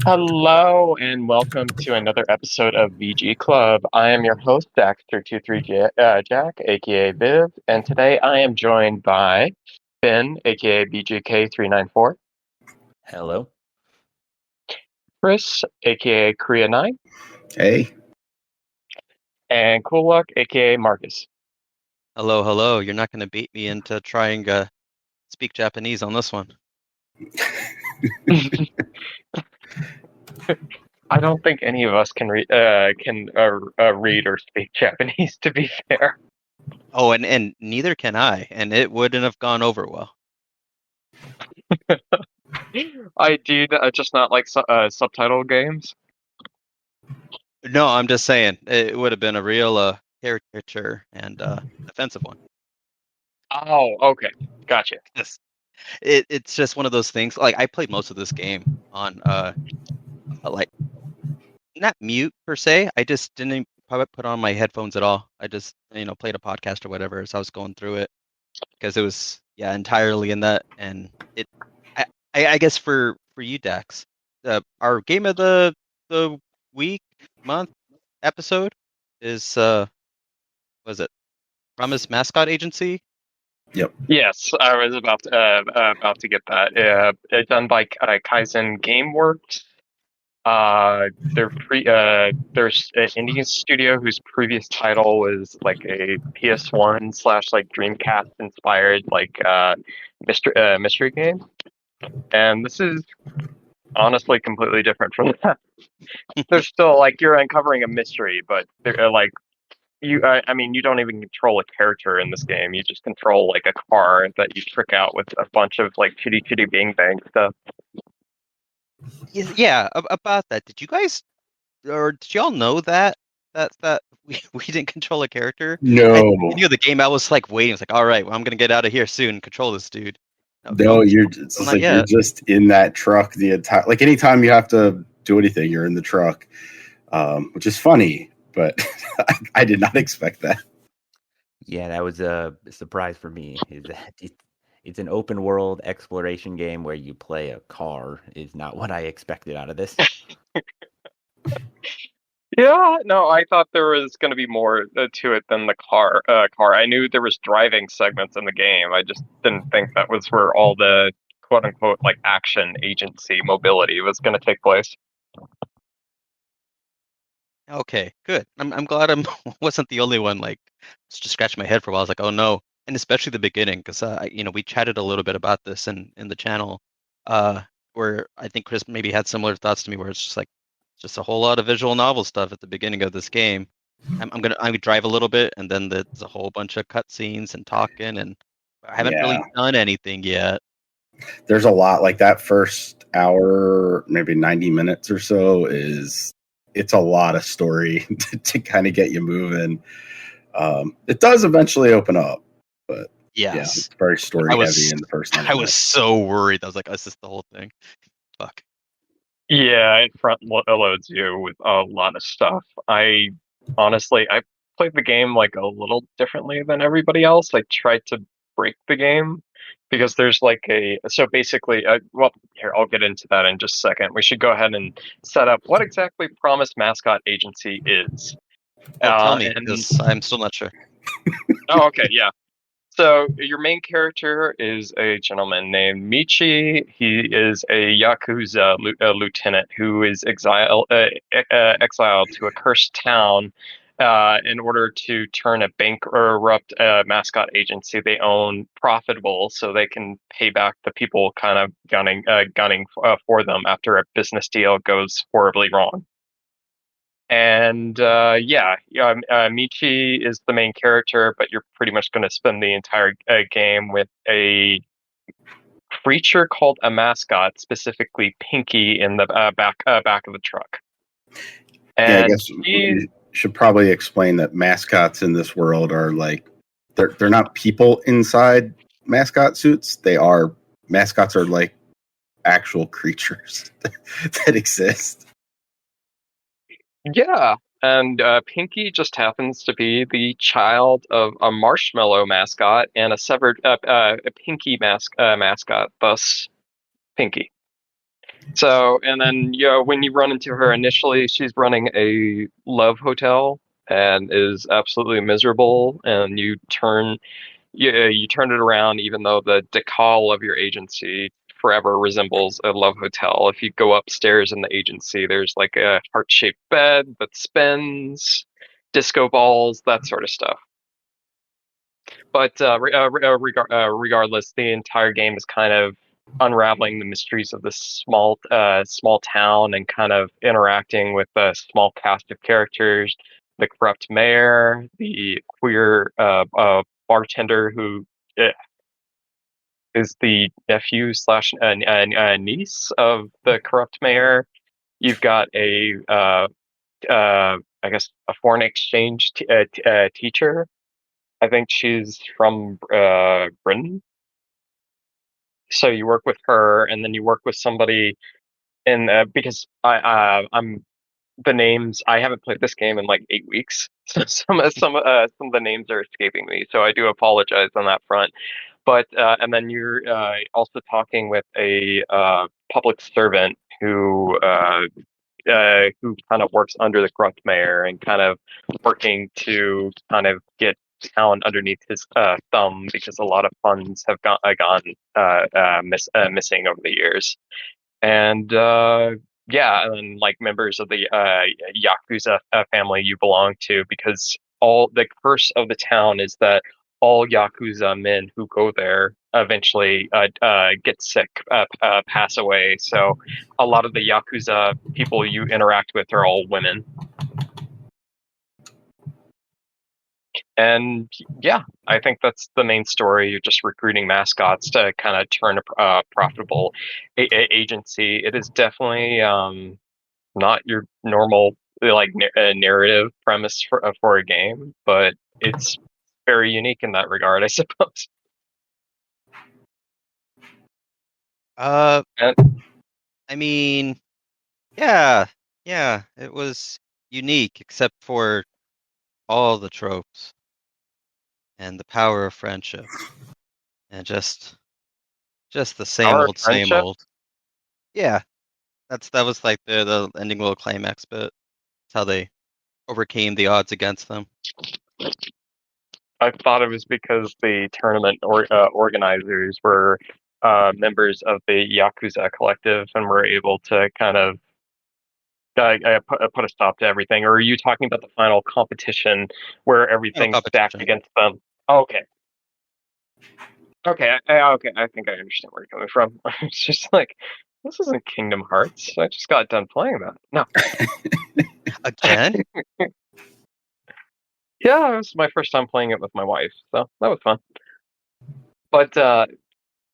Hello and welcome to another episode of VG Club. I am your host, Daxter23 Jack, aka Viv, and today I am joined by Ben, aka BGK394, Hello. Chris, aka Korea9, Hey. and Cool Luck, aka Marcus. Hello, hello. You're not going to bait me into trying to speak Japanese on this one. I don't think any of us can read or speak Japanese, to be fair. Oh, and neither can I, and it wouldn't have gone over well. I do, just not like subtitle games. No, I'm just saying it would have been a real caricature and offensive one. Oh, okay, gotcha. It's just one of those things. Like I played most of this game on like not mute per se. I just didn't probably put on my headphones at all. I just played a podcast or whatever as I was going through it because it was entirely in that. And I guess for you Dax, our game of the week month episode is was it Promise Mascot Agency? Yep. Yes, I was about to get that. Done by Kaizen GameWorks. There's an Indian studio whose previous title was like a PS1 slash like Dreamcast inspired like mystery game, and this is honestly completely different from that. There's still like you're uncovering a mystery, but they're like I mean, you don't even control a character in this game. You just control like a car that you trick out with a bunch of like chitty chitty bang bang stuff. Yeah, about that. Did you guys or did y'all know that we didn't control a character? No. At the beginning of the game, I was like waiting. I was like, all right, well, I'm gonna get out of here soon. Control this dude. No, you're just in that truck the entire. Like anytime you have to do anything, you're in the truck, which is funny. But I did not expect that. Yeah, that was a surprise for me. Is that it's an open world exploration game where you play a car is not what I expected out of this. Yeah, no, I thought there was going to be more to it than the car. I knew there was driving segments in the game. I just didn't think that was where all the quote unquote like action agency mobility was going to take place. Okay, good. I'm glad I wasn't the only one. Like, just scratching my head for a while. I was like, oh no, and especially the beginning, because we chatted a little bit about this in the channel, where I think Chris maybe had similar thoughts to me, where it's just like just a whole lot of visual novel stuff at the beginning of this game. I would drive a little bit, and then there's a whole bunch of cutscenes and talking, and I haven't really done anything yet. There's a lot like that first hour, maybe 90 minutes or so it's a lot of story to kind of get you moving. It does eventually open up, but yes, it's very story heavy in the first 90 I minutes. was so worried. I was like, is this the whole thing? Fuck. Yeah, it front loads you with a lot of stuff. I played the game like a little differently than everybody else. I tried to break the game because there's like so basically, well, here, I'll get into that in just a second. We should go ahead and set up what exactly Promise Mascot Agency is. Tell me, because I'm still not sure. Oh, okay, yeah. So your main character is a gentleman named Michi. He is a Yakuza lieutenant who is exiled to a cursed town in order to turn a bankrupt mascot agency they own profitable, so they can pay back the people kind of gunning for them after a business deal goes horribly wrong. And Michi is the main character, but you're pretty much going to spend the entire game with a creature called a mascot, specifically Pinky, in the back of the truck. And I guess we should probably explain that mascots in this world are like they're not people inside mascot suits. Mascots are like actual creatures that exist. Yeah, and Pinky just happens to be the child of a marshmallow mascot and a Pinky mascot, thus Pinky. So, and then when you run into her initially, she's running a love hotel and is absolutely miserable. And you turn it around, even though the decal of your agency forever resembles a love hotel. If you go upstairs in the agency, there's like a heart-shaped bed that spins, disco balls, that sort of stuff. But regardless, the entire game is kind of unraveling the mysteries of this small town and kind of interacting with a small cast of characters. The corrupt mayor, the queer bartender who uh, is the nephew slash niece of the corrupt mayor. You've got I guess, a foreign exchange teacher. I think she's from Britain. So you work with her, and then you work with somebody in because I'm the names. I haven't played this game in like 8 weeks, so some of the names are escaping me. So I do apologize on that front. But and then you're also talking with a public servant who kind of works under the corrupt mayor and kind of working to kind of get town underneath his thumb because a lot of funds have gone missing over the years. And yeah, and then like members of the Yakuza family you belong to, because all the curse of the town is that all Yakuza men who go there eventually get sick, pass away. So a lot of the Yakuza people you interact with are all women. And yeah, I think that's the main story. You're just recruiting mascots to kind of turn a profitable agency. It is definitely not your normal like narrative premise for a game, but it's very unique in that regard, I suppose. And, I mean, yeah, it was unique, except for all the tropes and the power of friendship, and just the same our old, same friendship, old. Yeah, that was like the ending little climax bit. It's how they overcame the odds against them. I thought it was because the tournament organizers were members of the Yakuza collective and were able to kind of put a stop to everything. Or are you talking about the final competition where Final everything's stacked competition. against them? Okay. Okay, I think I understand where you're coming from. It's just like, this isn't Kingdom Hearts. I just got done playing that. No. Again? Yeah, it was my first time playing it with my wife, so that was fun. But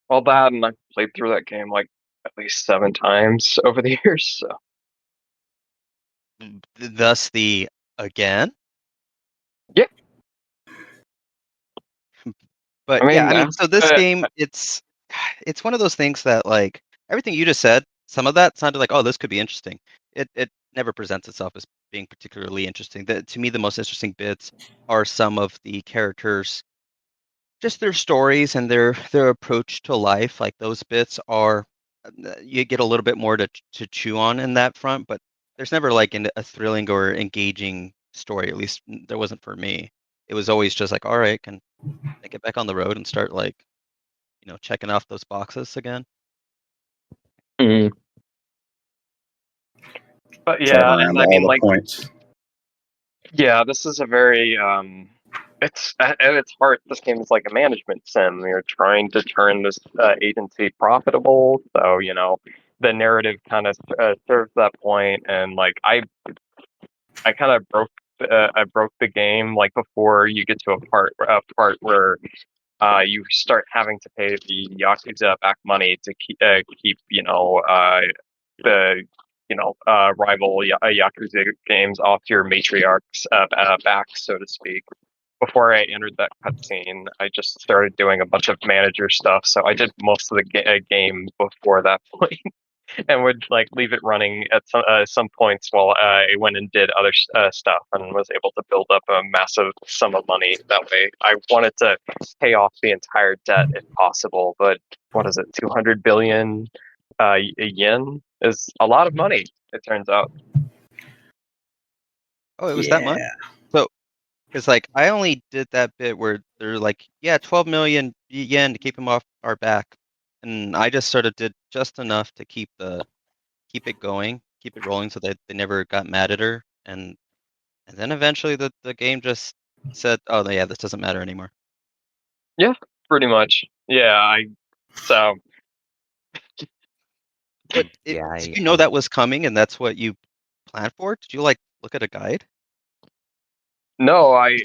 all that, and I played through that game like at least 7 times over the years. So Thus the again? yeah, But I yeah, mean, I mean, so this game, it's one of those things that like everything you just said, some of that sounded like, oh, this could be interesting. It never presents itself as being particularly interesting. To me, the most interesting bits are some of the characters, just their stories and their approach to life. Like those bits are, you get a little bit more to chew on in that front, but there's never like a thrilling or engaging story. At least there wasn't for me. It was always just like, all right, can I get back on the road and start like, checking off those boxes again? mm. But Drive yeah, around I all mean, the like, points. yeah, this is a very it's at its heart, this game is like a management sim. You're trying to turn this agency profitable, so the narrative kind of serves that point. And like I kind of broke the game like before you get to a part where you start having to pay the Yakuza back money to keep the rival Yakuza games off your matriarch's back, so to speak. Before I entered that cutscene, I just started doing a bunch of manager stuff. So I did most of the game before that point, and would like leave it running at some points while I went and did other stuff, and was able to build up a massive sum of money that way. I wanted to pay off the entire debt if possible, but what is it, 200 billion? yen is a lot of money. It turns out. Oh, it was that much. So, because like I only did that bit where they're like, yeah, 12 million yen to keep him off our back, and I just sort of did just enough to keep it going, keep it rolling, so that they never got mad at her, and then eventually the game just said, oh yeah, this doesn't matter anymore. Yeah, pretty much. Yeah, so. But Yeah, did you know that was coming, and that's what you planned for? Did you like look at a guide? No, I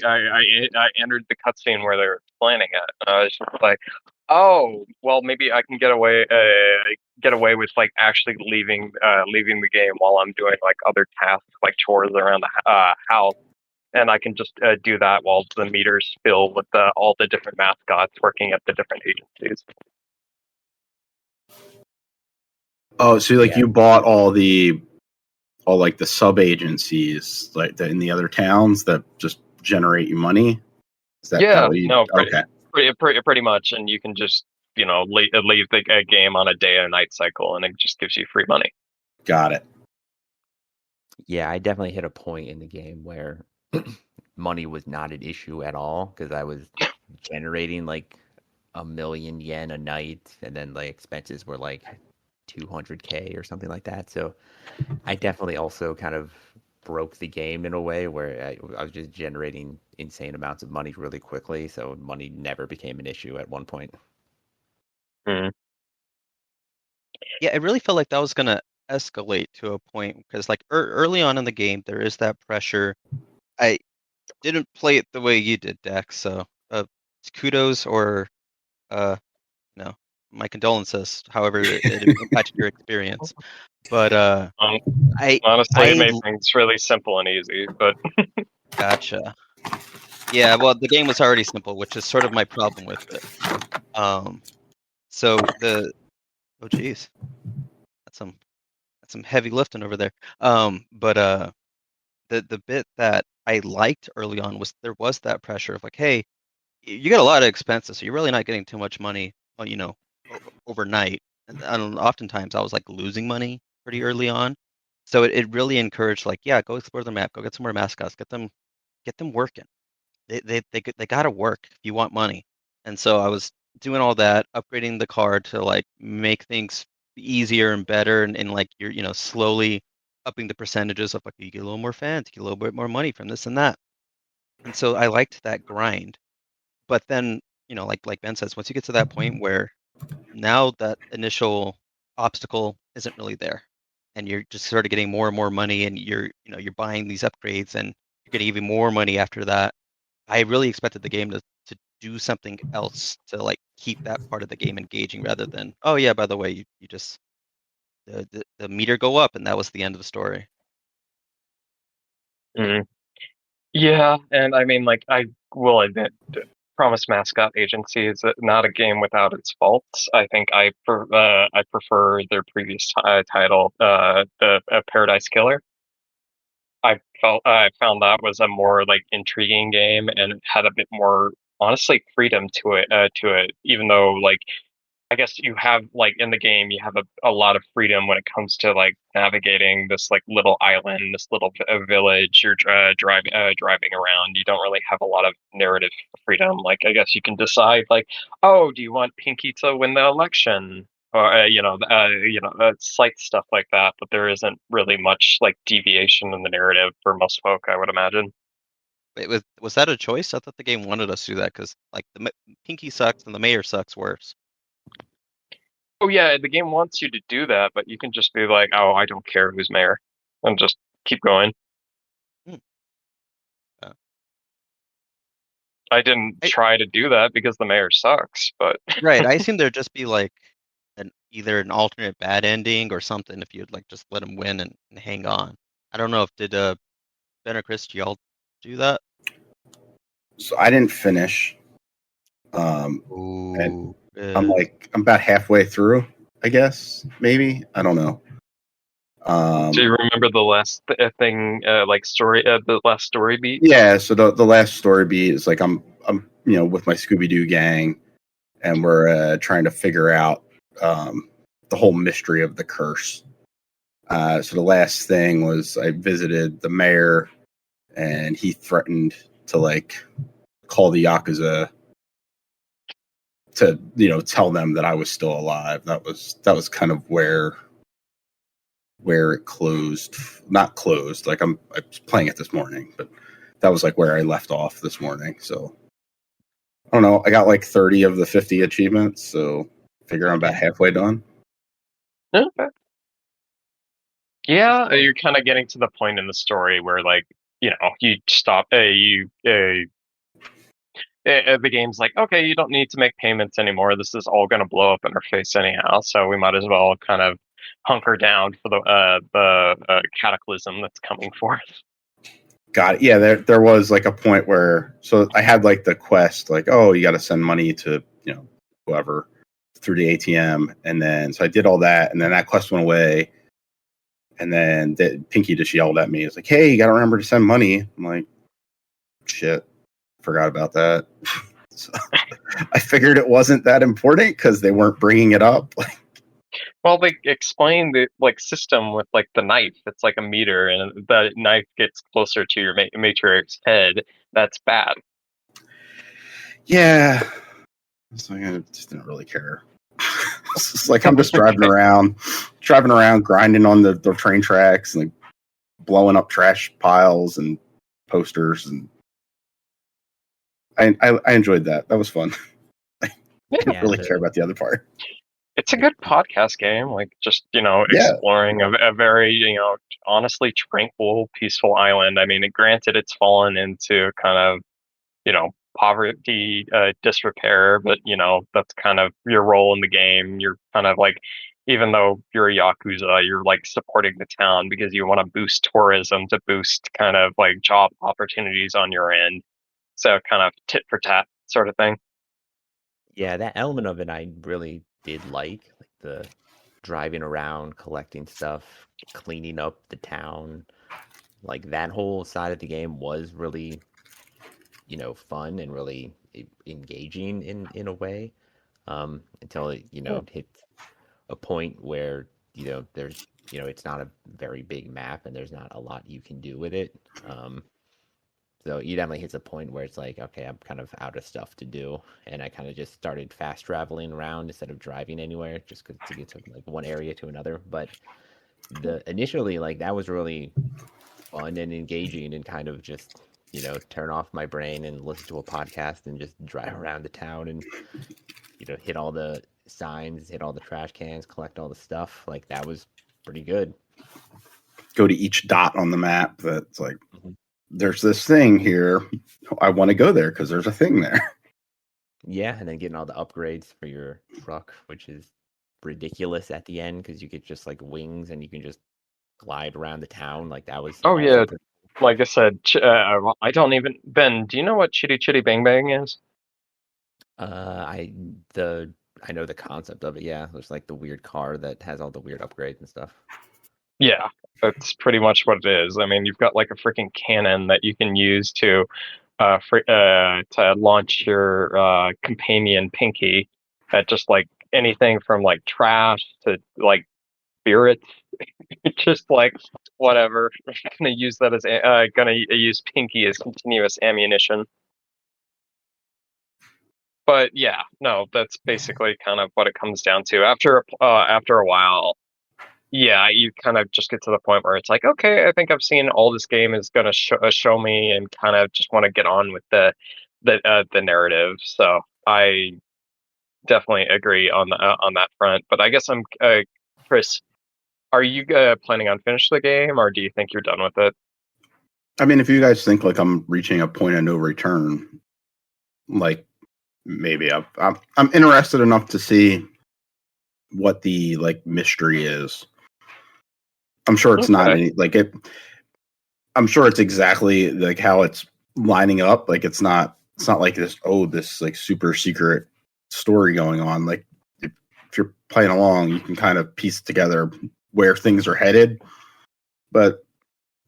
entered the cutscene where they were planning it. And I was just like, oh, well, maybe I can get away with like actually leaving the game while I'm doing like other tasks like chores around the house, and I can just do that while the meters fill with all the different mascots working at the different agencies. Oh, so like you bought all like the sub agencies like in the other towns that just generate you money? Is that pretty much, and you can just leave the game on a day and night cycle, and it just gives you free money. Got it. Yeah, I definitely hit a point in the game where money was not an issue at all because I was generating like 1,000,000 yen a night, and then like expenses were like 200K or something like that. So I definitely also kind of broke the game in a way where I was just generating insane amounts of money really quickly. So money never became an issue at one point. Mm. Yeah, it really felt like that was gonna escalate to a point because like early on in the game there is that pressure. I didn't play it the way you did, Dex. So kudos or no, my condolences. However, it impacted your experience. But honestly, it made things really simple and easy. But gotcha. Yeah, well, the game was already simple, which is sort of my problem with it. So oh geez, that's some heavy lifting over there. But the bit that I liked early on was there was that pressure of like, hey, you get a lot of expenses, so you're really not getting too much money, overnight. And oftentimes I was like losing money pretty early on. So it really encouraged like, yeah, go explore the map, go get some more mascots, get them working. They got to work if you want money. And so I was doing all that, upgrading the card to like make things easier and better, and like you're slowly upping the percentages of like you get a little more fans, you get a little bit more money from this and that. And so I liked that grind. But then, like Ben says, once you get to that point where now that initial obstacle isn't really there, and you're just sort of getting more and more money, and you're buying these upgrades, and you're getting even more money after that. I really expected the game to do something else to like keep that part of the game engaging rather than, oh yeah, by the way, you just the meter go up and that was the end of the story. Yeah, and I mean, like, I will admit, Promise Mascot Agency is not a game without its faults. I think I prefer their previous title, the Paradise Killer. I found that was a more like intriguing game and it had a bit more honestly freedom to it, even though like I guess you have like in the game you have a lot of freedom when it comes to like navigating this like little island, this little village you're driving around. You don't really have a lot of narrative freedom. Like I guess you can decide like, oh, do you want Pinky to win the election? Or slight stuff like that, but there isn't really much like deviation in the narrative for most folk, I would imagine. It was that a choice? I thought the game wanted us to do that because like the Pinky sucks and the mayor sucks worse. Oh yeah, the game wants you to do that, but you can just be like, "Oh, I don't care who's mayor," and just keep going. I didn't try to do that because the mayor sucks, but right. I assume there'd just be like either an alternate bad ending or something if you'd like just let him win and hang on. I don't know if did Ben or Chris, y'all do that? So I didn't finish. And I'm about halfway through, I guess, maybe. I don't know. Do you remember the last thing, like story, the last story beat? Yeah, so the last story beat is like I'm with my Scooby Doo gang, and we're trying to figure out the whole mystery of the curse. So the last thing was I visited the mayor, and he threatened to like call the Yakuza to, you know, tell them that I was still alive. That was kind of where it closed. Not closed. Like I was playing it this morning, but that was like where I left off this morning. So I don't know. I got like 30 of the 50 achievements, so figure I'm about halfway done. Okay. Yeah, you're kind of getting to the point in the story where, like, you know, you stop. The game's like, okay, you don't need to make payments anymore. This is all going to blow up in our face anyhow, so we might as well kind of hunker down for the cataclysm that's coming forth. Got it. Yeah, there was like a point where, so I had like the quest, like, oh, you got to send money to, you know, whoever through the ATM, and then so I did all that, and then that quest went away, and then Pinky just yelled at me. It's like, hey, you got to remember to send money. I'm like, shit, forgot about that. So I figured it wasn't that important because they weren't bringing it up. Well, they explain the like system with like the knife. It's like a meter, and the knife gets closer to your matrix head. That's bad. Yeah, so I just didn't really care. It's like I'm just driving around, grinding on the train tracks and like blowing up trash piles and posters, and I enjoyed that. That was fun. I didn't really care about the other part. It's a good podcast game, like just, you know, exploring a very, you know, honestly tranquil, peaceful island. I mean, granted, it's fallen into kind of, you know, poverty, disrepair, but, you know, that's kind of your role in the game. You're kind of like, even though you're a Yakuza, you're like supporting the town because you want to boost tourism to boost kind of like job opportunities on your end. So kind of tit for tat sort of thing. Yeah, that element of it I really did like the driving around, collecting stuff, cleaning up the town. Like that whole side of the game was really, you know, fun and really engaging in a way. Until it, you know, hits a point where, you know, there's, you know, it's not a very big map and there's not a lot you can do with it. So it definitely hits a point where it's like, okay, I'm kind of out of stuff to do, and I kind of just started fast traveling around instead of driving anywhere, just to get to like one area to another. But the initially, like that was really fun and engaging, and kind of just, you know, turn off my brain and listen to a podcast and just drive around the town and, you know, hit all the signs, hit all the trash cans, collect all the stuff. Like that was pretty good. Go to each dot on the map that's like, there's this thing here. I want to go there because there's a thing there. Yeah, and then getting all the upgrades for your truck, which is ridiculous at the end because you get just like wings and you can just glide around the town. Like that was. Oh yeah, like I said, I don't even. Ben, do you know what Chitty Chitty Bang Bang is? I know the concept of it. Yeah, there's like the weird car that has all the weird upgrades and stuff. Yeah, that's pretty much what it is. I mean, you've got like a freaking cannon that you can use to launch your companion Pinky at just like anything from like trash to like spirits. Just like whatever. I'm gonna use that as gonna use Pinky as continuous ammunition. But yeah, no, that's basically kind of what it comes down to. After a while, yeah, you kind of just get to the point where it's like, okay, I think I've seen all this game is going to show me, and kind of just want to get on with the narrative. So I definitely agree on that front. But I guess I'm Chris. Are you planning on finishing the game, or do you think you're done with it? I mean, if you guys think like I'm reaching a point of no return, like maybe I'm interested enough to see what the like mystery is. I'm sure it's not any like it. I'm sure it's exactly like how it's lining up. Like it's not like this like super secret story going on. Like if you're playing along, you can kind of piece together where things are headed. But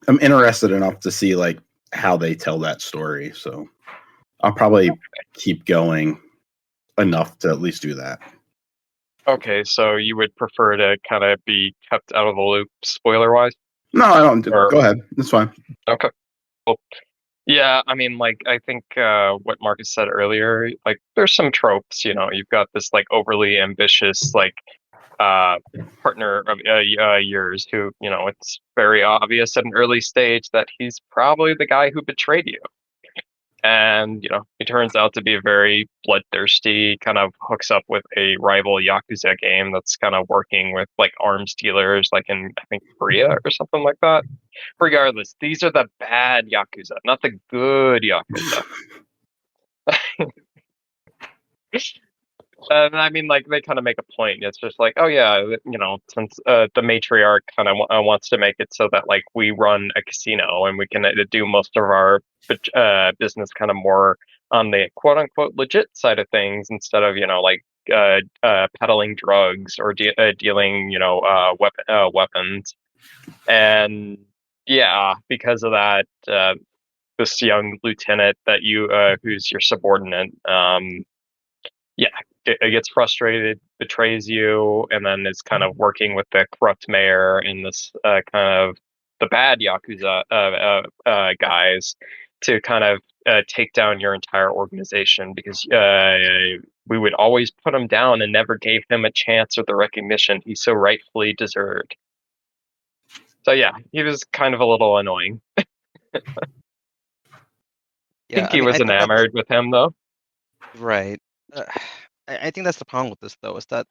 I'm interested enough to see like how they tell that story. So I'll probably keep going enough to at least do that. Okay, so you would prefer to kind of be kept out of the loop, spoiler-wise? No, I don't. Or Go ahead. That's fine. okay, cool. Yeah, I mean, like, I think what Marcus said earlier, like, there's some tropes, you've got this, like, overly ambitious, like, partner of yours who, it's very obvious at an early stage that he's probably the guy who betrayed you. And, he turns out to be very bloodthirsty, kind of hooks up with a rival Yakuza game that's kind of working with, like, arms dealers, like in, I think, Korea or something like that. Regardless, these are the bad Yakuza, not the good Yakuza. And I mean, like, they kind of make a point. It's just like, oh yeah, since the matriarch kind of wants to make it so that, like, we run a casino and we can do most of our business kind of more on the quote unquote legit side of things instead of like peddling drugs or dealing weapons. And yeah, because of that, this young lieutenant that who's your subordinate, yeah, it gets frustrated, betrays you, and then is kind of working with the corrupt mayor and this kind of the bad Yakuza guys to kind of take down your entire organization because we would always put him down and never gave him a chance or the recognition he so rightfully deserved. So yeah, he was kind of a little annoying. I think he was enamored with him, though. Right. I think that's the problem with this, though, is that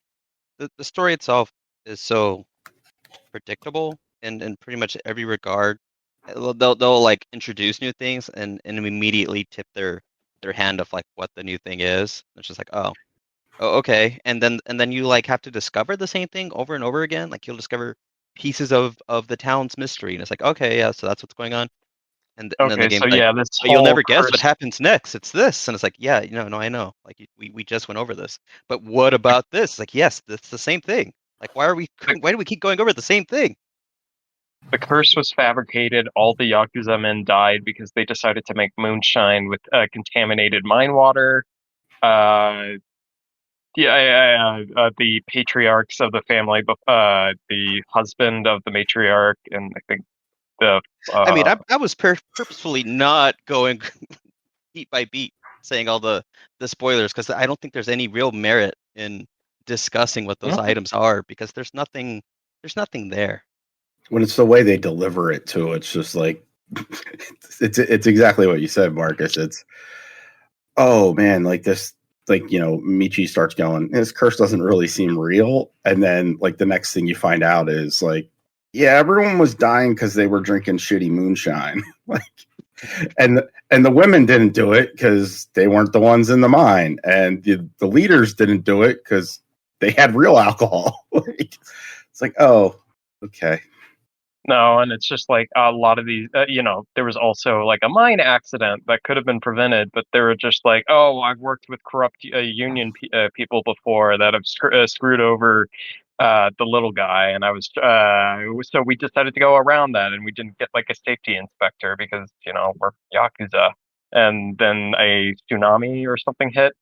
the story itself is so predictable in pretty much every regard. They'll like introduce new things and immediately tip their hand of like what the new thing is. It's just like, oh, okay, and then you like have to discover the same thing over and over again. Like you'll discover pieces of the town's mystery, and it's like, okay, yeah, so that's what's going on. And then the game's so like, yeah, this but you'll never guess curse. what happens next. It's this, and it's like, yeah, no, I know. Like we just went over this, but what about this? It's like, yes, that's the same thing. Like, why do we keep going over the same thing? The curse was fabricated. All the Yakuza men died because they decided to make moonshine with contaminated mine water. The patriarchs of the family, the husband of the matriarch, and I think the. I mean, I was purposefully not going beat by beat, saying all the spoilers because I don't think there's any real merit in discussing what those items are because there's nothing there. When it's the way they deliver it too, it's just like it's exactly what you said, Marcus. It's, oh man, like this, like, Michi starts going, this curse doesn't really seem real, and then like the next thing you find out is like, yeah, everyone was dying because they were drinking shitty moonshine. Like, and the women didn't do it because they weren't the ones in the mine, and the leaders didn't do it because they had real alcohol. Like, it's like, oh, okay. No, and it's just like a lot of these, there was also like a mine accident that could have been prevented, but they were just like, oh, I've worked with corrupt union people before that have screwed over the little guy, and I was so we decided to go around that, and we didn't get like a safety inspector because we're Yakuza, and then a tsunami or something hit,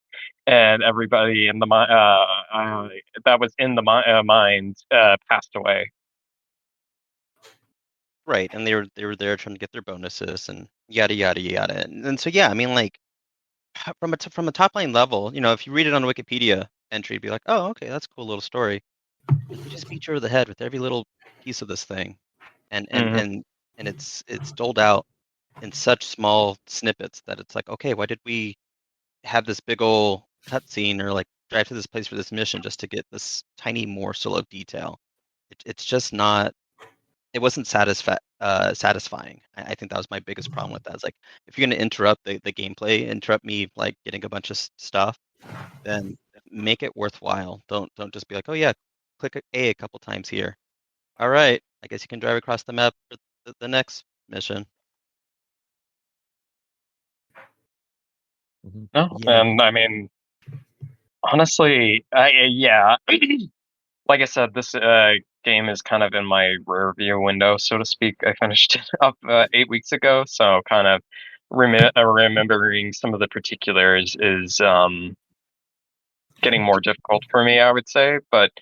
and everybody in the that was in the mines passed away. Right, and they were there trying to get their bonuses and yada yada yada. And so yeah, I mean, like from a top line level, if you read it on a Wikipedia entry, it'd be like, oh, okay, that's a cool little story. They just beat you over the head with every little piece of this thing, and it's doled out in such small snippets that it's like, okay, why did we have this big old cutscene or like drive to this place for this mission just to get this tiny morsel of detail? It's just not. It wasn't satisfying. I think that was my biggest problem with that. It's like if you're going to interrupt the gameplay, interrupt me like getting a bunch of stuff, then make it worthwhile. Don't just be like, oh yeah, click A couple times here. All right, I guess you can drive across the map for the next mission. No, yeah. And I mean, honestly, yeah. Like I said, this game is kind of in my rear view window, so to speak. I finished it up 8 weeks ago, so kind of remembering some of the particulars is getting more difficult for me, I would say. But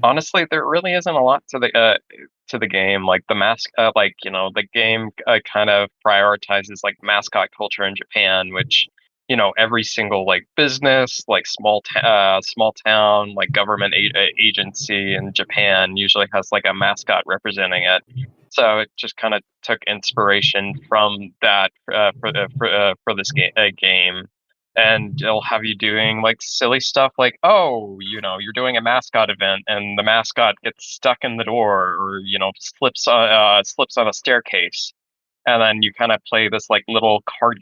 honestly, there really isn't a lot to the game. Like the game kind of prioritizes like mascot culture in Japan, which every single like business, like small town, like government agency in Japan usually has like a mascot representing it. So it just kind of took inspiration from that for this game, and it'll have you doing like silly stuff like, oh, you're doing a mascot event and the mascot gets stuck in the door, or slips on a staircase, and then you kind of play this like little card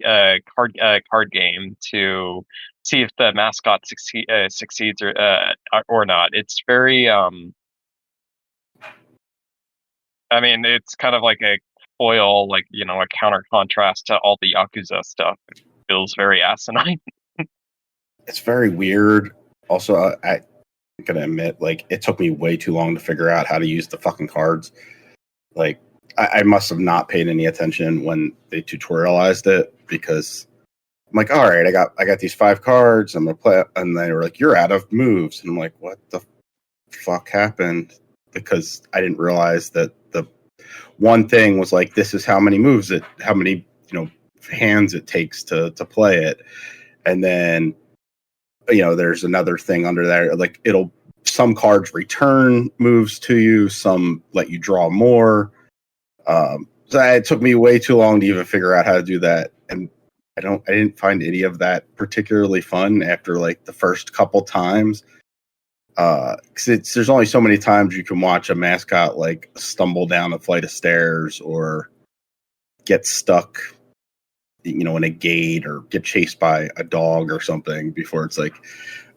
game to see if the mascot succeeds or not. It's very I mean, it's kind of like a foil, like a counter contrast to all the Yakuza stuff. It feels very asinine. It's very weird. Also, I'm gonna admit, like, it took me way too long to figure out how to use the fucking cards. Like, I must have not paid any attention when they tutorialized it, because I'm like, all right, I got these 5 cards. I'm gonna play, and they were like, you're out of moves, and I'm like, what the fuck happened? Because I didn't realize that the one thing was like, this is how many hands it takes to play it, and then there's another thing under there, like some cards return moves to you, some let you draw more. So it took me way too long to even figure out how to do that, and I didn't find any of that particularly fun after like the first couple times. Because there's only so many times you can watch a mascot like stumble down a flight of stairs or get stuck in a gate or get chased by a dog or something before it's like,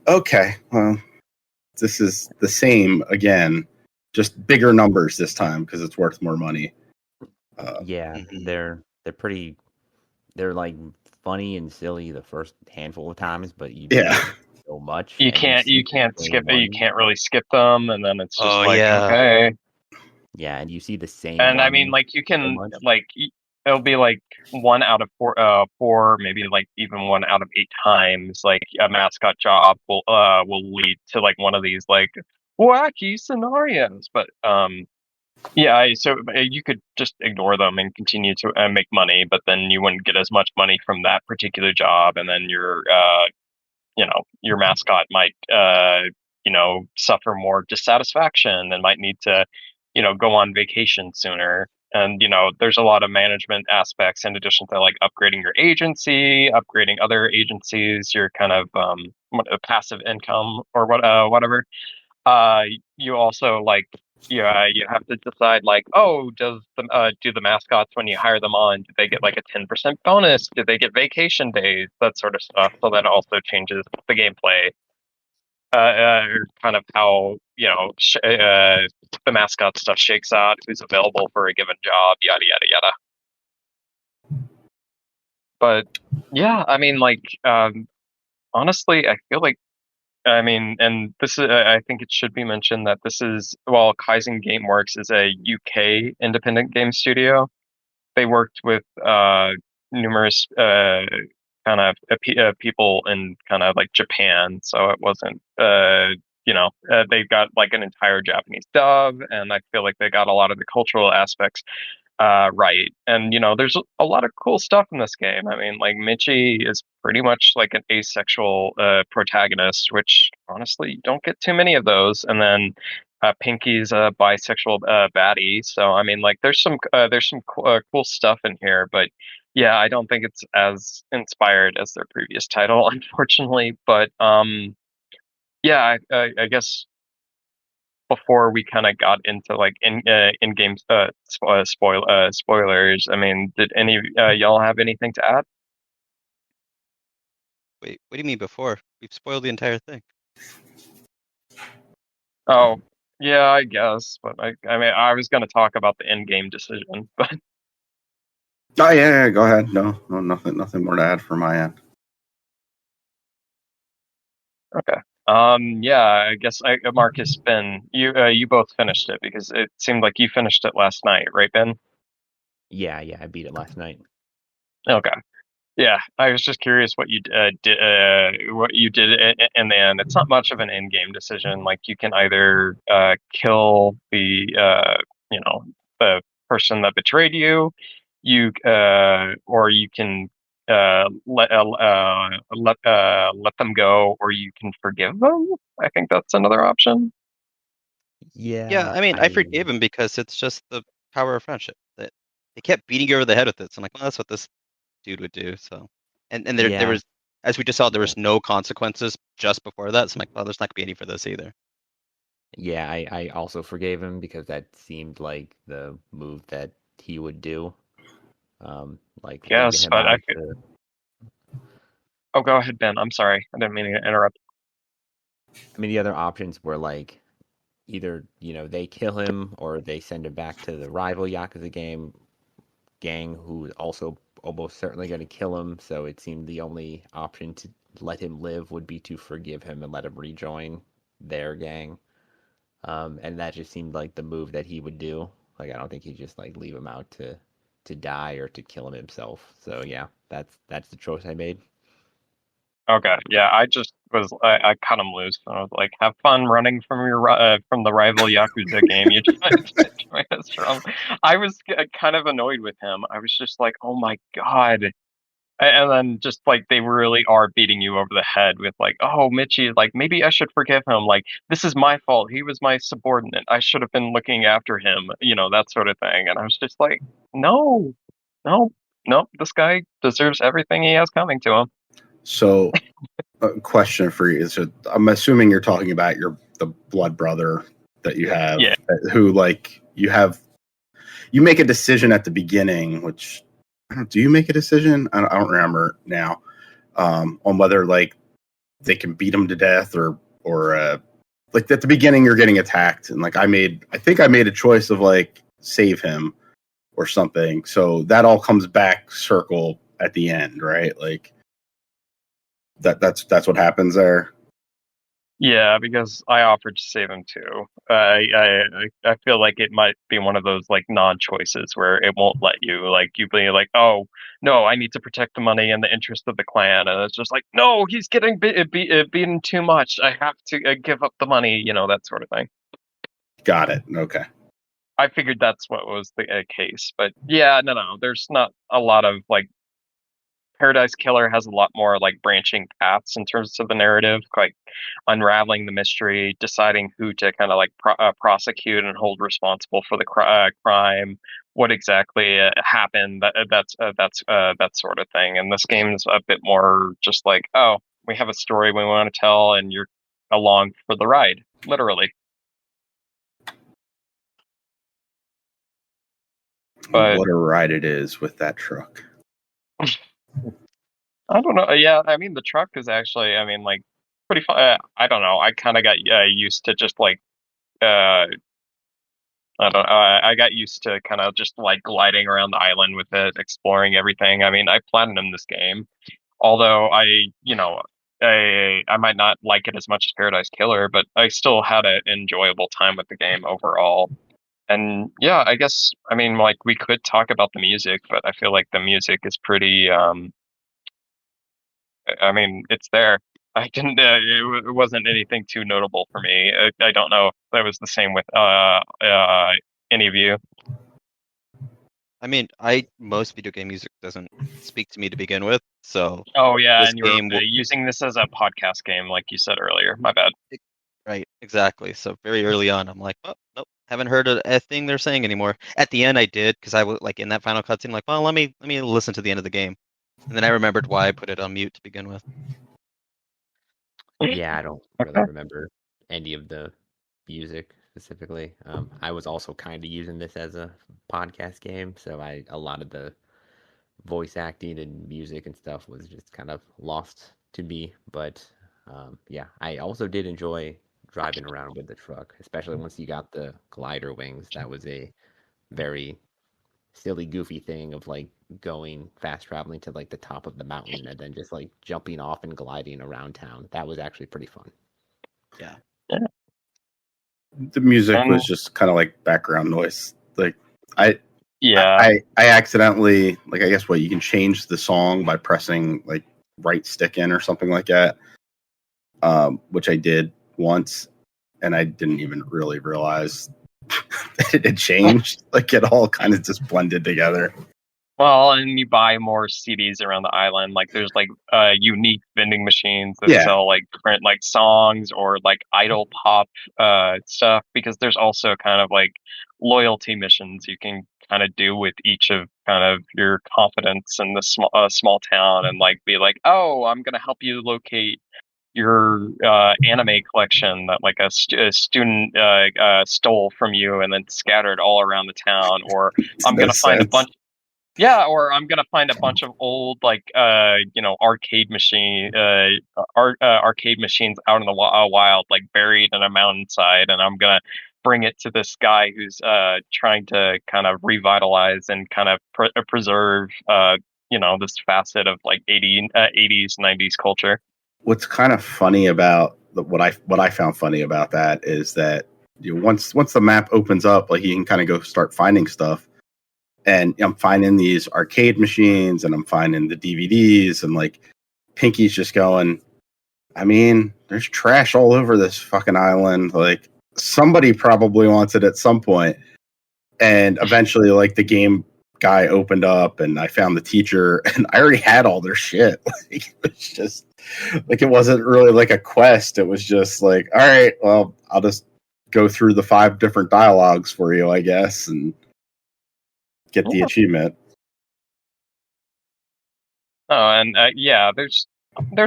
okay, well, this is the same again, just bigger numbers this time because it's worth more money. Yeah, they're like funny and silly the first handful of times, but you do so much. You can't skip it. You can't really skip them, and then it's just okay. Yeah, and you see the same. And I mean, like, you can it'll be like 1 out of 4, maybe like even 1 out of 8 times, like a mascot job will lead to like one of these like wacky scenarios. But so you could just ignore them and continue to make money, but then you wouldn't get as much money from that particular job, and then your mascot might suffer more dissatisfaction and might need to go on vacation sooner. And there's a lot of management aspects in addition to like upgrading your agency, upgrading other agencies, your kind of passive income or whatever. You also like you have to decide like, oh, do the mascots, when you hire them on, do they get like a 10% bonus? Do they get vacation days? That sort of stuff. So that also changes the gameplay. Kind of how the mascot stuff shakes out, who's available for a given job, yada yada yada. But yeah, I mean, like, honestly, I feel like, I mean, and this is, I think it should be mentioned that this is, well, Kaizen Gameworks is a UK independent game studio. They worked with numerous kind of people in kind of like Japan, so it wasn't they got like an entire Japanese dub, and I feel like they got a lot of the cultural aspects right. And there's a lot of cool stuff in this game. I mean, like, Michi is pretty much like an asexual protagonist, which honestly you don't get too many of those. And then Pinky's a bisexual baddie. So I mean, like, there's some cool stuff in here, but yeah, I don't think it's as inspired as their previous title, unfortunately. But yeah, I guess before we kind of got into like in game spoilers, I mean, did any y'all have anything to add? Wait, what do you mean before? We've spoiled the entire thing. Oh, yeah, I guess, but I mean, I was going to talk about the end-game decision, but oh yeah, go ahead. No, nothing more to add from my end. okay. Yeah, I guess Marcus, Ben, you both finished it because it seemed like you finished it last night, right, Ben? Yeah, I beat it last night. Okay. Yeah, I was just curious what you did. What you did in the end. It's not much of an in-game decision. Like you can either kill the the person that betrayed you, or you can let them go, or you can forgive them. I think that's another option. Yeah, Yeah, I mean, I forgave him because it's just the power of friendship. That they kept beating you over the head with it. So I'm like, well, that's what this dude would do. So, and there yeah, was, as we just saw, there yeah, was no consequences just before that. So I'm like, well, there's not gonna be any for this either. yeah. I also forgave him because that seemed like the move that he would do. Like leaving Yes, him but out to. oh, go ahead, Ben. I'm sorry. I didn't mean to interrupt. I mean, the other options were like either they kill him or they send him back to the rival Yakuza gang who is also almost certainly going to kill him. So it seemed the only option to let him live would be to forgive him and let him rejoin their gang. And that just seemed like the move that he would do. Like I don't think he'd just like leave him out to die or to kill him himself. So yeah, that's the choice I made. Okay, yeah, I cut him loose. I was like, have fun running from from the rival Yakuza game you tried to join us from. I was kind of annoyed with him. I was just like, oh my god. And then just like they really are beating you over the head with like, oh, Michi, like maybe I should forgive him. Like this is my fault. He was my subordinate. I should have been looking after him. That sort of thing. And I was just like, no, no, no. This guy deserves everything he has coming to him. So, a question for you is: I'm assuming you're talking about the blood brother that you have, Yeah. who like you make a decision at the beginning. Which do you make a decision? I don't remember now on whether like they can beat him to death or like at the beginning you're getting attacked and like I think I made a choice of like save him or something. So that all comes back circle at the end, right? Like that's what happens there. Yeah, because I offered to save him too. I feel like it might be one of those like non-choices where it won't let you like you be like, oh no, I need to protect the money and the interest of the clan, and it's just like, no, he's getting beaten too much. I have to give up the money, that sort of thing. Got it. Okay. I figured that's what was the case, but yeah, no, there's not a lot of like Paradise Killer has a lot more like branching paths in terms of the narrative, like unraveling the mystery, deciding who to kind of like prosecute and hold responsible for the crime, what exactly happened, that sort of thing. And this game's a bit more just like, oh, we have a story we want to tell, and you're along for the ride, literally. But What a ride it is with that truck. I don't know. Yeah, I mean the truck is actually, I mean, like pretty fun. I don't know. I kind of got used to just like uh I don't. I got used to kind of just like gliding around the island with it, exploring everything. I mean, I platinumed this game, although I might not like it as much as Paradise Killer, but I still had an enjoyable time with the game overall. And yeah, I guess I mean like we could talk about the music, but I feel like the music is pretty. I mean, it's there. I didn't. It wasn't anything too notable for me. I don't know if that was the same with any of you. I mean, most video game music doesn't speak to me to begin with. So Oh yeah, this and you're game will, using this as a podcast game, like you said earlier. My bad. right, exactly. So very early on, I'm like, oh nope, haven't heard a thing they're saying anymore. At the end, I did because I was like in that final cutscene, like, well, let me listen to the end of the game, and then I remembered why I put it on mute to begin with. Yeah, I don't really Okay. remember any of the music specifically. I was also kind of using this as a podcast game, so a lot of the voice acting and music and stuff was just kind of lost to me. But yeah, I also did enjoy driving around with the truck, especially once you got the glider wings. That was a very silly, goofy thing of like going fast traveling to like the top of the mountain and then just like jumping off and gliding around town. That was actually pretty fun. Yeah. The music And was just kind of like background noise. Like I Yeah. I accidentally, like, I guess what, you can change the song by pressing like right stick in or something like that, which I did once, and I didn't even really realize that it had changed. Like, it all kind of just blended together. Well, and you buy more CDs around the island. Like there's like unique vending machines that Yeah. sell like different like songs or like idol pop stuff, because there's also kind of like loyalty missions you can kind of do with each of kind of your confidence in the small town, and like be like, oh, I'm gonna help you locate your anime collection that like a student stole from you and then scattered all around the town, or I'm No gonna find a sense. bunch. Yeah, or I'm gonna find a bunch of old like arcade arcade machines out in the wild, like buried in a mountainside, and I'm gonna bring it to this guy who's trying to kind of revitalize and kind of preserve this facet of like 80s 90s culture. What's kind of funny about what I found funny about that is that once the map opens up, like, you can kind of go start finding stuff, and I'm finding these arcade machines, and I'm finding the DVDs, and like Pinky's just going, I mean, there's trash all over this fucking island. Like, somebody probably wants it at some point. And eventually, like, the game guy opened up, and I found the teacher, and I already had all their shit. Like, it was just like, it wasn't really like a quest. It was just like, all right, well, I'll just go through the 5 different dialogues for you, I guess, and get the achievement. Oh, and yeah, there's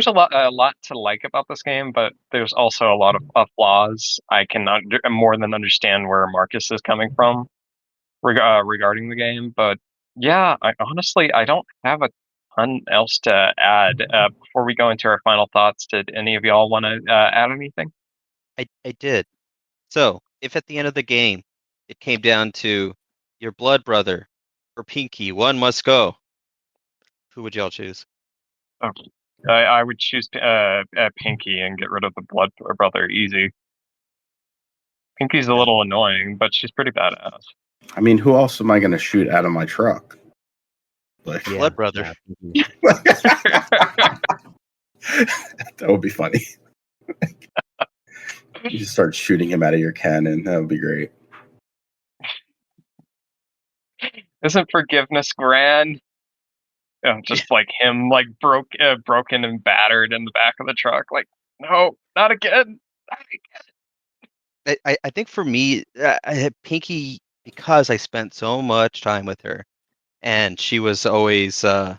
a lot to like about this game, but there's also a lot of flaws. I can more than understand where Marcus is coming from regarding the game, but yeah, I don't have a ton else to add. Before we go into our final thoughts, did any of y'all want to add anything? I did. So, if at the end of the game it came down to your blood brother or Pinky, one must go, who would y'all choose? Oh, I would choose Pinky and get rid of the blood brother easy. Pinky's a little annoying, but she's pretty badass. I mean, who else am I going to shoot out of my truck? Like, Yeah, Blood brother. yeah. that would be funny. You just start shooting him out of your cannon. That would be great. Isn't forgiveness grand? Just like him, like broken and battered in the back of the truck. Like, no, not again. Not again. I think for me, I had Pinky, because I spent so much time with her, and she was always doing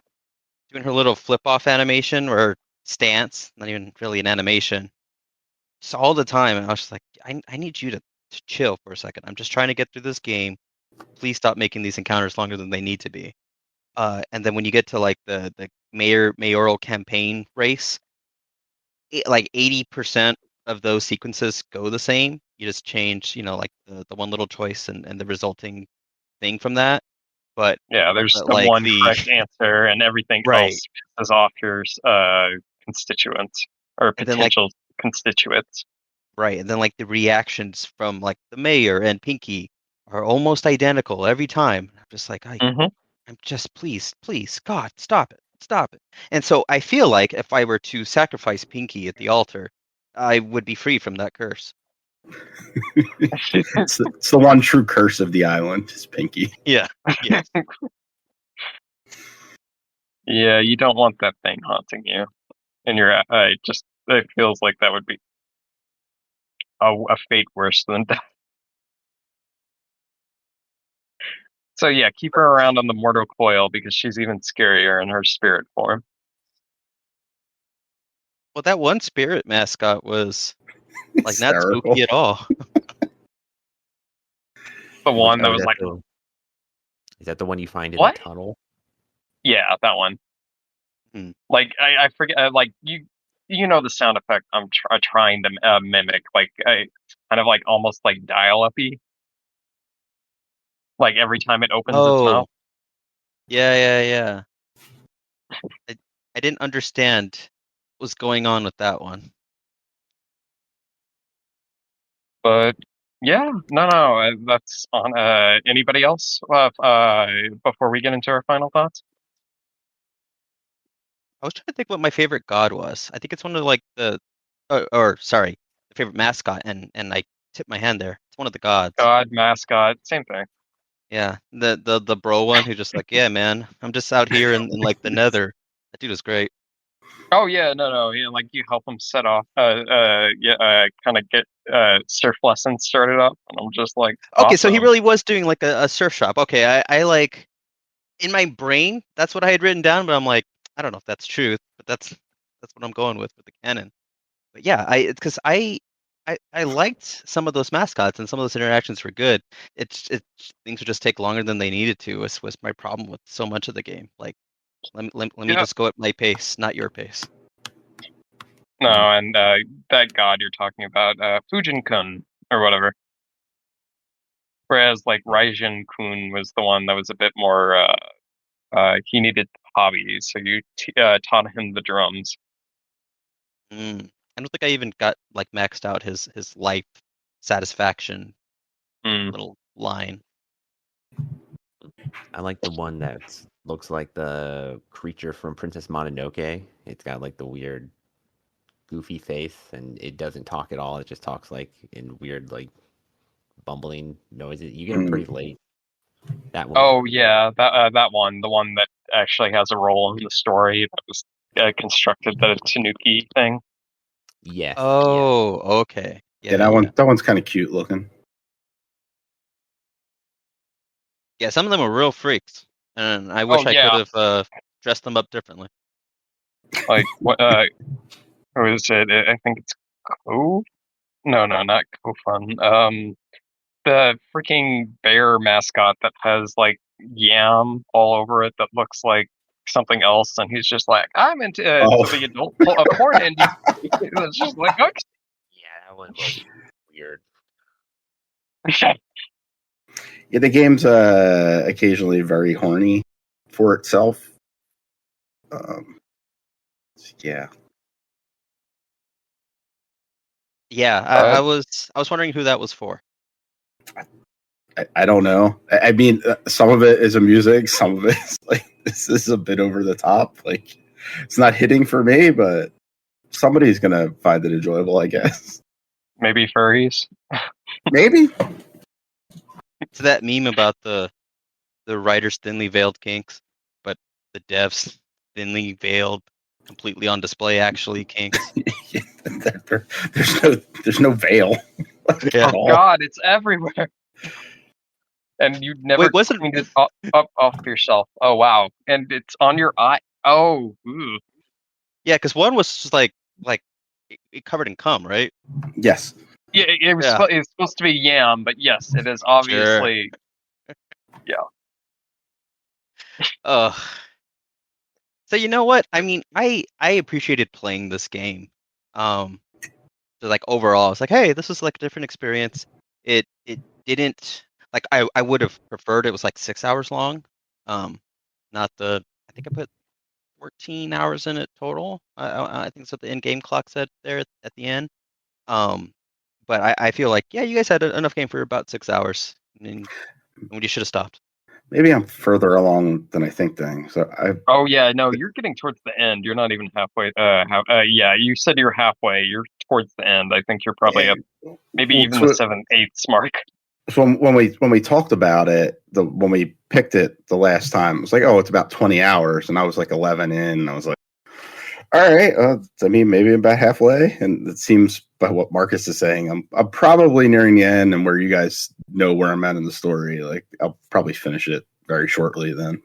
her little flip off animation or stance, not even really an animation. So all the time, and I was just like, I need you to chill for a second. I'm just trying to get through this game. Please stop making these encounters longer than they need to be. And then when you get to like the mayoral campaign race, like 80% of those sequences go the same. You just change, like the one little choice and the resulting thing from that. But Yeah, there's the like one correct answer, and everything Right. else is off your constituents or And then, like, potential constituents. right, and then like the reactions from like the mayor and Pinky are almost identical every time. I'm just like, Mm-hmm. I'm just please, God, stop it, stop it. And so I feel like if I were to sacrifice Pinky at the altar, I would be free from that curse. It's the one true curse of the island is Pinky. Yeah. Yes. Yeah, you don't want that thing haunting you, and it feels like that would be a fate worse than death. So yeah, keep her around on the mortal coil because she's even scarier in her spirit form. Well, that one spirit mascot was like not Hysterical. spooky at all. The one that Oh, was like, is that the one you find in What? the tunnel? yeah, that one. Like I forget, like you know the sound effect I'm trying to mimic, like kind of like almost like dial-up-y, like every time it opens its Oh, mouth. yeah. I didn't understand what was going on with that one. But Yeah, no, that's on. Anybody else? Before we get into our final thoughts. I was trying to think what my favorite god was. I think it's one of like or sorry, the favorite mascot, and I tipped my hand there. It's one of the gods. God, mascot, same thing. Yeah, the bro one who just like, yeah, man, I'm just out here in like the Nether. That dude was great. Oh yeah, no, yeah, like you help him set off, yeah, kind of get surf lessons started up, and I'm just like, Okay, so he awesome. really was doing like a surf shop. Okay, I like in my brain that's what I had written down, but I'm like, I don't know if that's truth, but that's what I'm going with the canon. But yeah, because I liked some of those mascots and some of those interactions were good. It things would just take longer than they needed to. Was my problem with so much of the game. Like let me Yeah, just go at my pace, not your pace. no, and that god you're talking about, Fujin-kun or whatever. Whereas like Raijin-kun was the one that was a bit more. He needed hobbies, so you taught him the drums. Mm. I don't think I even got like maxed out his life satisfaction Mm. little line. I like the one that looks like the creature from Princess Mononoke. It's got like the weird, goofy face, and it doesn't talk at all. It just talks like in weird, like bumbling noises. You get him pretty late. That one was Oh pretty cool. yeah, that one, the one that actually has a role in the story that was constructed, the Tanuki thing. Yes, yeah. Oh, okay. Yeah, Yeah, yeah. that one's kind of cute looking. Yeah, some of them are real freaks, and I Oh wish I could yeah, have dressed them up differently. like what? Who is it? I think it's Ko. No, not Kofun. The freaking bear mascot that has like yam all over it that looks like something else, and he's just like, I'm into Oh, the adult porn industry. It's just like, okay. Yeah, that one was weird. yeah, the game's occasionally very horny for itself. Um, yeah, Yeah, Uh, I was wondering who that was for. I don't know. I mean, some of it is amusing. Some of it is like this is a bit over the top. Like it's not hitting for me, but somebody's gonna find it enjoyable, I guess. maybe furries. Maybe. It's that meme about the writers thinly veiled kinks, but the devs thinly veiled, completely on display actually kinks. There's no veil Yeah. at Oh all. God, it's everywhere, and you never Wait, wasn't cleaned it up off yourself. Oh wow, and it's on your eye. Oh, ooh. yeah, because one was just like it covered in cum, right? Yes. Yeah, Yeah, it was supposed to be yam, but yes, it is sure. obviously. Yeah. Ugh. So you know what? I mean, I appreciated playing this game. Um, so like overall, it's like, hey, this was like a different experience. It didn't like I would have preferred it was like 6 hours long. Um, not the I think I put 14 hours in it total. I think that's what the in-game clock said there at the end. Um, but I feel like yeah, you guys had enough game for about 6 hours, and you should have stopped. Maybe I'm further along than I think. Then, so I. Oh yeah, no, you're getting towards the end. You're not even halfway. Yeah, you said you're halfway. You're towards the end. I think you're probably up, maybe Well, even the 7/8 mark. so when we talked about it, when we picked it the last time, it was like, oh, it's about 20 hours, and I was like 11 in, and I was like, all right, I mean, maybe about halfway, and it seems by what Marcus is saying, I'm probably nearing the end, and where you guys know where I'm at in the story, like I'll probably finish it very shortly then.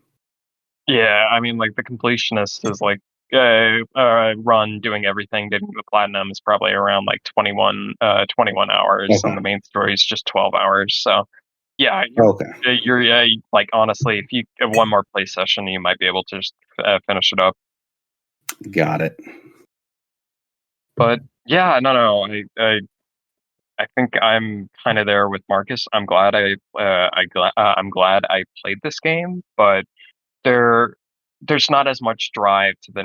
Yeah, I mean, like the completionist is like run doing everything, getting the platinum is probably around like 21 hours, and Okay. the main story is just 12 hours. So yeah, Okay. you're like honestly, if you have one more play session, you might be able to just finish it up. Got it. But yeah, no, I think I'm kind of there with Marcus. I'm glad I played this game, but there there's not as much drive to the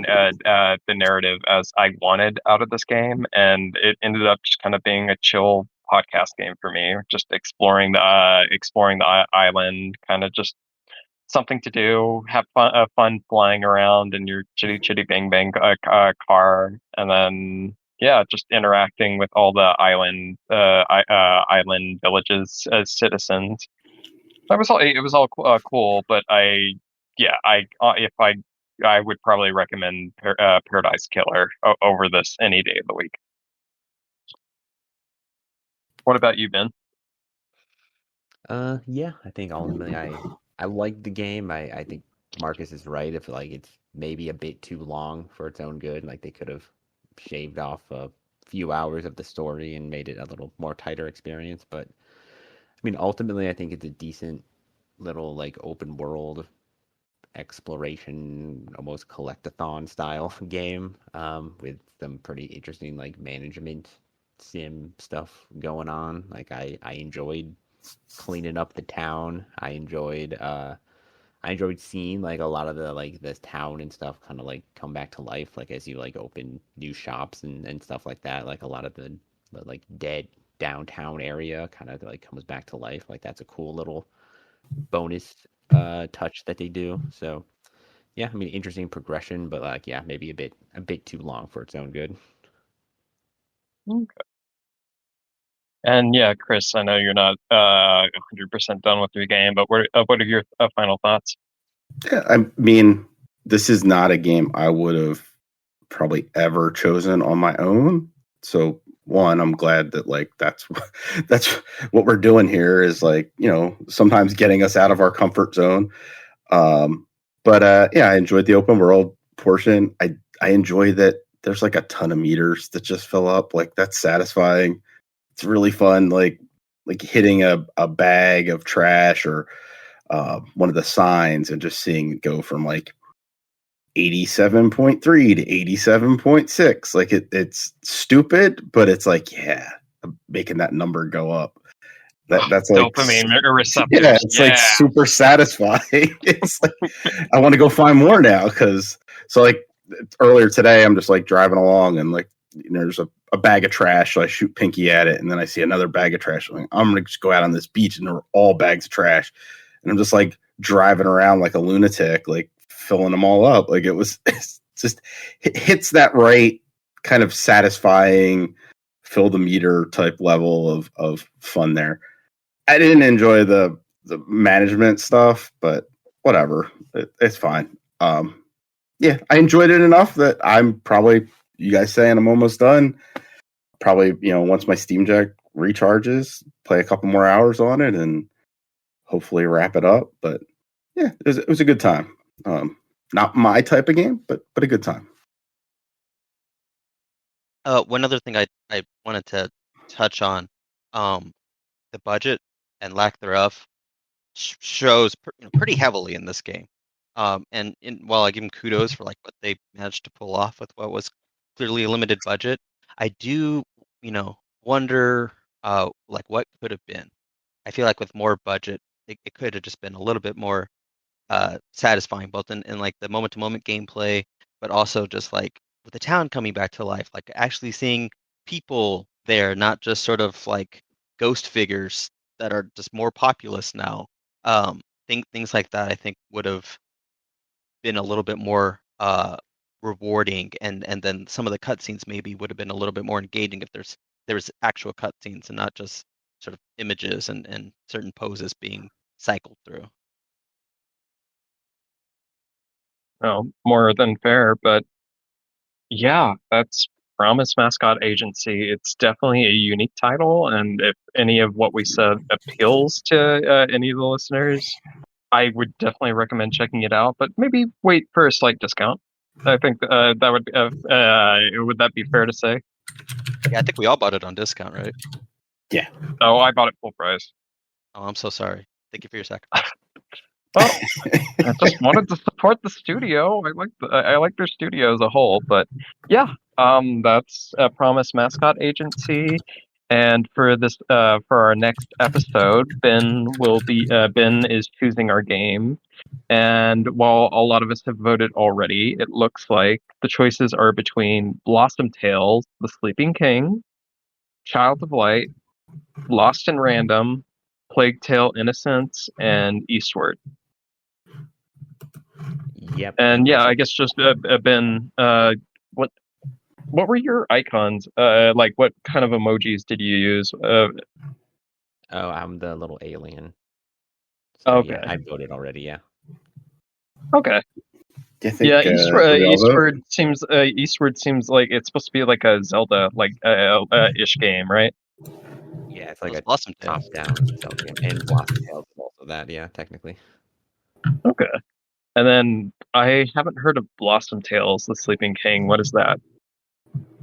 narrative as I wanted out of this game, and it ended up just kind of being a chill podcast game for me. Just exploring the island, kind of just something to do, have fun flying around in your chitty chitty bang bang car, and then yeah, just interacting with all the island villages as citizens. It was all cool, but if I would probably recommend Paradise Killer over this any day of the week. What about you, Ben? Yeah, I think ultimately I like the game. I think Marcus is right. If like it's maybe a bit too long for its own good, like they could have shaved off a few hours of the story and made it a little more tighter experience. But I mean, ultimately, I think it's a decent little like open world exploration, almost collectathon style game, with some pretty interesting like management sim stuff going on. Like I enjoyed cleaning up the town. I enjoyed seeing like a lot of the like this town and stuff kind of like come back to life, like as you like open new shops and stuff like that. Like a lot of the like dead downtown area kind of like comes back to life. Like that's a cool little bonus touch that they do. So yeah, I mean interesting progression, but like yeah, maybe a bit too long for its own good. Okay. And yeah, Chris, I know you're not 100% done with your game, but what are your final thoughts? Yeah, I mean, this is not a game I would have probably ever chosen on my own. So one, I'm glad that like that's what we're doing here is like, sometimes getting us out of our comfort zone. But yeah, I enjoyed the open world portion. I enjoy that there's like a ton of meters that just fill up. Like that's satisfying. It's really fun, like hitting a bag of trash or one of the signs and just seeing it go from like 87.3 to 87.6. Like it's stupid, but it's like, yeah, I'm making that number go up. That's like Dopamine receptors. yeah, it's like super satisfying. It's like I want to go find more now because like earlier today I'm just like driving along and like there's a bag of trash, so I shoot Pinky at it and then I see another bag of trash. I'm gonna just go out on this beach and they're all bags of trash, and I'm just like driving around like a lunatic, like filling them all up. Like it's just it hits that right kind of satisfying fill the meter type level of fun there. I didn't enjoy the management stuff, but whatever, it's fine. Yeah, I enjoyed it enough that I'm probably, you guys saying I'm almost done. Probably, once my Steam Deck recharges, play a couple more hours on it and hopefully wrap it up. But yeah, it was a good time. Not my type of game, but a good time. One other thing I wanted to touch on, the budget and lack thereof shows pretty heavily in this game. And while I give them kudos for like what they managed to pull off with what was clearly a limited budget, I do, wonder like what could have been. I feel like with more budget, it could have just been a little bit more satisfying, both in like the moment to moment gameplay, but also just like with the town coming back to life, like actually seeing people there, not just sort of like ghost figures that are just more populous now. Things like that I think would have been a little bit more rewarding, and then some of the cutscenes maybe would have been a little bit more engaging if there was actual cutscenes and not just sort of images and certain poses being cycled through. Oh, more than fair, but yeah, that's Promise Mascot Agency. It's definitely a unique title, and if any of what we said appeals to any of the listeners, I would definitely recommend checking it out. But maybe wait for a slight discount. I think that would that be fair to say? Yeah, I think we all bought it on discount, right? Yeah. Oh, I bought it full price. Oh, I'm so sorry. Thank you for your sacrifice. Well, I just wanted to support the studio. I like their studio as a whole, but yeah, that's Promise Mascot Agency. And for our next episode, Ben is choosing our game. And while a lot of us have voted already, it looks like the choices are between Blossom Tales, The Sleeping King, Child of Light, Lost in Random, Plague Tale: Innocence, and Eastward. Yep. And yeah, I guess just Ben, what were your icons? Like what kind of emojis did you use? Oh, I'm the little alien. So Okay. yeah, I voted already. Yeah. Okay. Do you think, Yeah, did we all vote? Eastward seems like it's supposed to be like a Zelda like ish game, right? Yeah, it's It like was a Blossom Tales. top-down Zelda game, and Blossom Tales is also that. Yeah, technically. Okay. And then I haven't heard of Blossom Tales, the Sleeping King. What is that?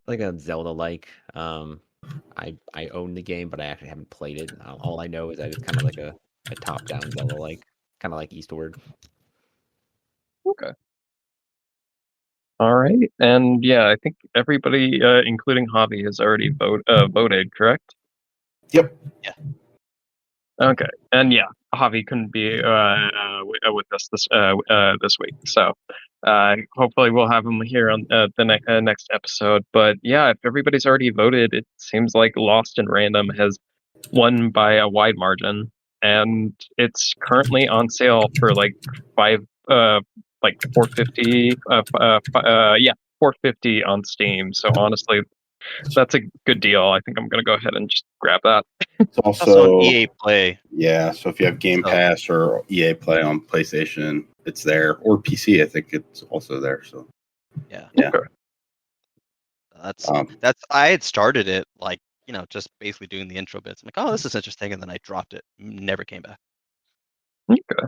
Like a Zelda-like. I own the game, but I actually haven't played it. All I know is that it's kind of like a top-down Zelda-like, kind of like Eastward. Okay. All right. And yeah, I think everybody, including Hobby, has already voted, correct? Yep. Okay. And yeah, Javi couldn't be with us this week, so hopefully we'll have him here on the next episode. But yeah, if everybody's already voted, it seems like Lost in Random has won by a wide margin, and it's currently on sale for like like 450. Yeah, 450 on Steam. So honestly, that's a good deal. I think I'm gonna go ahead and just grab that. It's It's also on also, EA Play. yeah, so if you have Game So- Pass or EA Play on PlayStation, it's there. Or PC, I think it's also there. So Yeah. Yeah. Okay. That's I had started it like, just basically doing the intro bits. I'm like, oh, this is interesting, and then I dropped it. Never came back. Okay.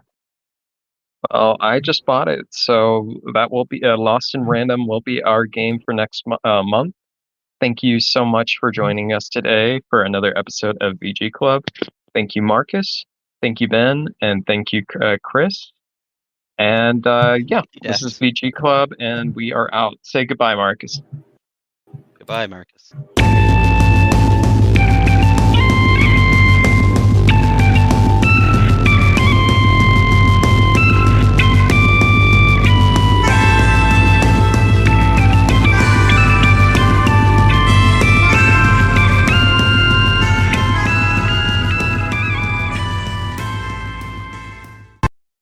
Well, I just bought it, so that will be Lost in Random will be our game for next month. Thank you so much for joining us today for another episode of VG Club. Thank you, Marcus. Thank you, Ben, and thank you, Chris. And yeah, this is Yes. VG Club, and we are out. Say goodbye, Marcus. Goodbye, Marcus.